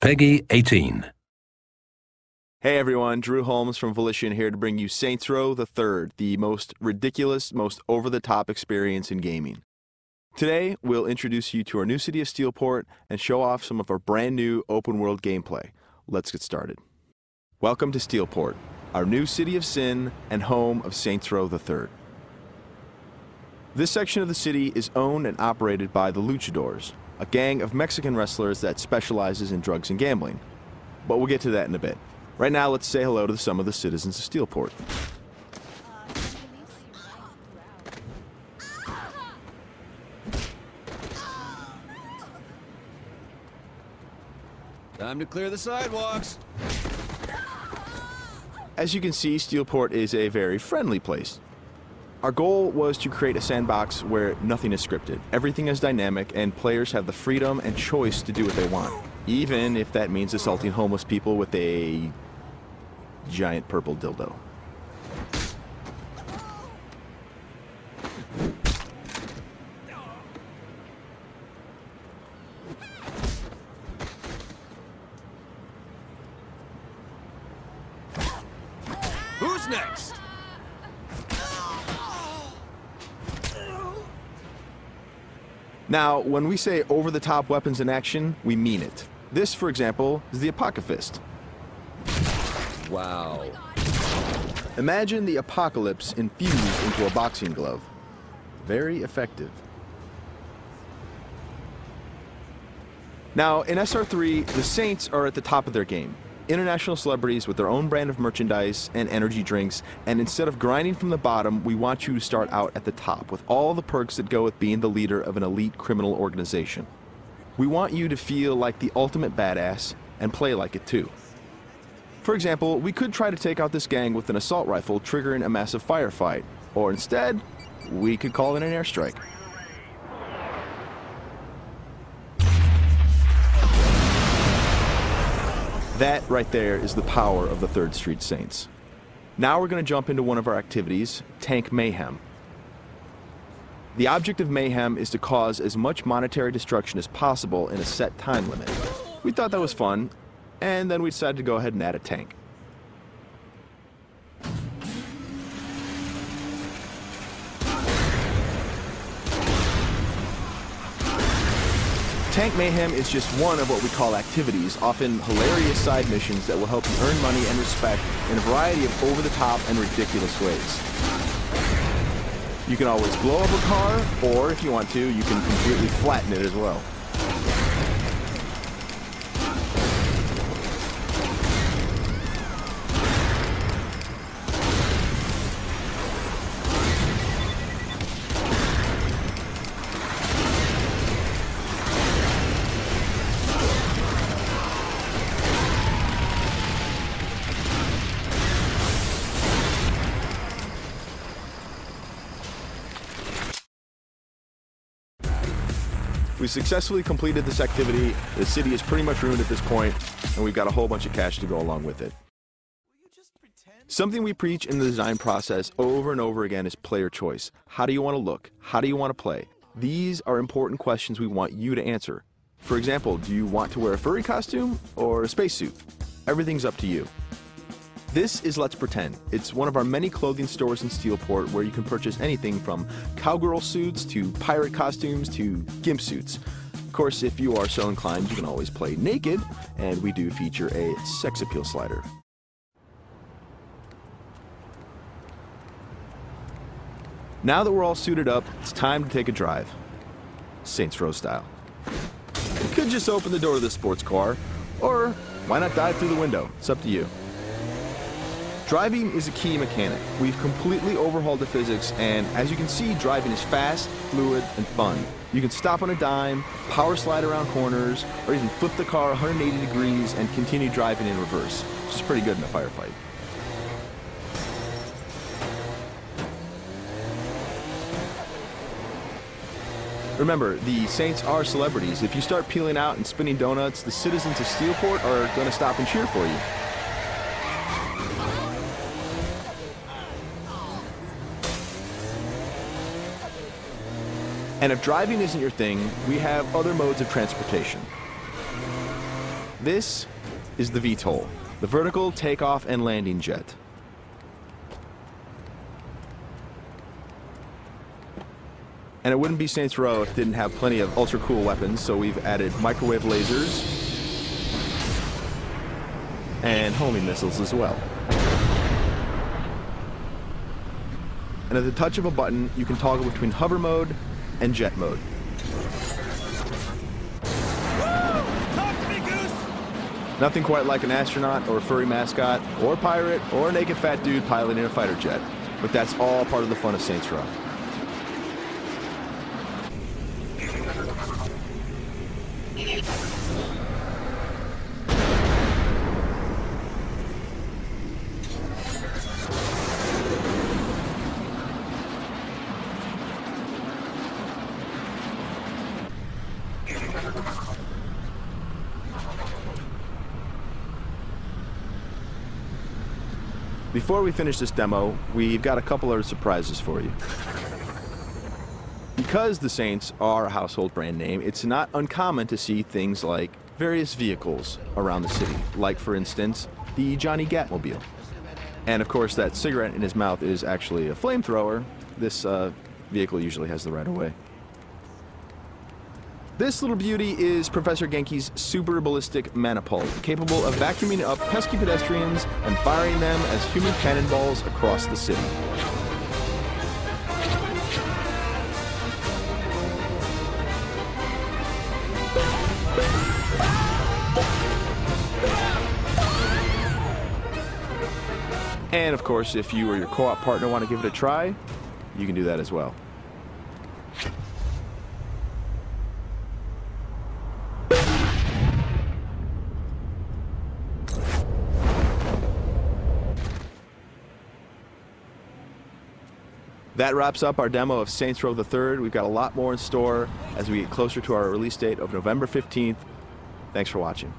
PEGI 18. Hey everyone, Drew Holmes from Volition here to bring you Saints Row the Third, the most ridiculous, most over-the-top experience in gaming. Today, we'll introduce you to our new city of Steelport and show off some of our brand new open-world gameplay. Let's get started. Welcome to Steelport, our new city of sin and home of Saints Row the Third. This section of the city is owned and operated by the Luchadors, a gang of Mexican wrestlers that specializes in drugs and gambling. But we'll get to that in a bit. Right now, let's say hello to some of the citizens of Steelport. Time to clear the sidewalks. As you can see, Steelport is a very friendly place. Our goal was to create a sandbox where nothing is scripted. Everything is dynamic, and players have the freedom and choice to do what they want, even if that means assaulting homeless people with a giant purple dildo. Who's next? Now, when we say over-the-top weapons in action, we mean it. This, for example, is the Apocalypse. Wow. Imagine the apocalypse infused into a boxing glove. Very effective. Now, in SR3, the Saints are at the top of their game. International celebrities with their own brand of merchandise and energy drinks, and instead of grinding from the bottom, we want you to start out at the top with all the perks that go with being the leader of an elite criminal organization. We want you to feel like the ultimate badass and play like it too. For example, we could try to take out this gang with an assault rifle, triggering a massive firefight, or instead, we could call it an airstrike. That right there is the power of the 3rd Street Saints. Now we're going to jump into one of our activities, Tank Mayhem. The object of mayhem is to cause as much monetary destruction as possible in a set time limit. We thought that was fun, and then we decided to go ahead and add a tank. Tank Mayhem is just one of what we call activities, often hilarious side missions that will help you earn money and respect in a variety of over-the-top and ridiculous ways. You can always blow up a car, or if you want to, you can completely flatten it as well. We successfully completed this activity. The city is pretty much ruined at this point, and we've got a whole bunch of cash to go along with it. Something we preach in the design process over and over again is player choice. How do you want to look? How do you want to play? These are important questions we want you to answer. For example, do you want to wear a furry costume or a spacesuit? Everything's up to you. This is Let's Pretend. It's one of our many clothing stores in Steelport where you can purchase anything from cowgirl suits to pirate costumes to gimp suits. Of course, if you are so inclined, you can always play naked, and we do feature a sex appeal slider. Now that we're all suited up, it's time to take a drive. Saints Row style. You could just open the door of the sports car, or why not dive through the window? It's up to you. Driving is a key mechanic. We've completely overhauled the physics, and as you can see, driving is fast, fluid, and fun. You can stop on a dime, power slide around corners, or even flip the car 180 degrees and continue driving in reverse, which is pretty good in a firefight. Remember, the Saints are celebrities. If you start peeling out and spinning donuts, the citizens of Steelport are going to stop and cheer for you. And if driving isn't your thing, we have other modes of transportation. This is the VTOL, the vertical takeoff and landing jet. And it wouldn't be Saints Row if it didn't have plenty of ultra cool weapons, so we've added microwave lasers and homing missiles as well. And at the touch of a button, you can toggle between hover mode and jet mode. Nothing quite like an astronaut or a furry mascot or pirate or a naked fat dude piloting a fighter jet, but that's all part of the fun of Saints Row. Before we finish this demo, we've got a couple other surprises for you. Because the Saints are a household brand name, it's not uncommon to see things like various vehicles around the city, like, for instance, the Johnny Gatmobile. And of course, that cigarette in his mouth is actually a flamethrower. This vehicle usually has the right of way. This little beauty is Professor Genki's super ballistic manipult, capable of vacuuming up pesky pedestrians and firing them as human cannonballs across the city. And of course, if you or your co-op partner want to give it a try, you can do that as well. That wraps up our demo of Saints Row the Third. We've got a lot more in store as we get closer to our release date of November 15th. Thanks for watching.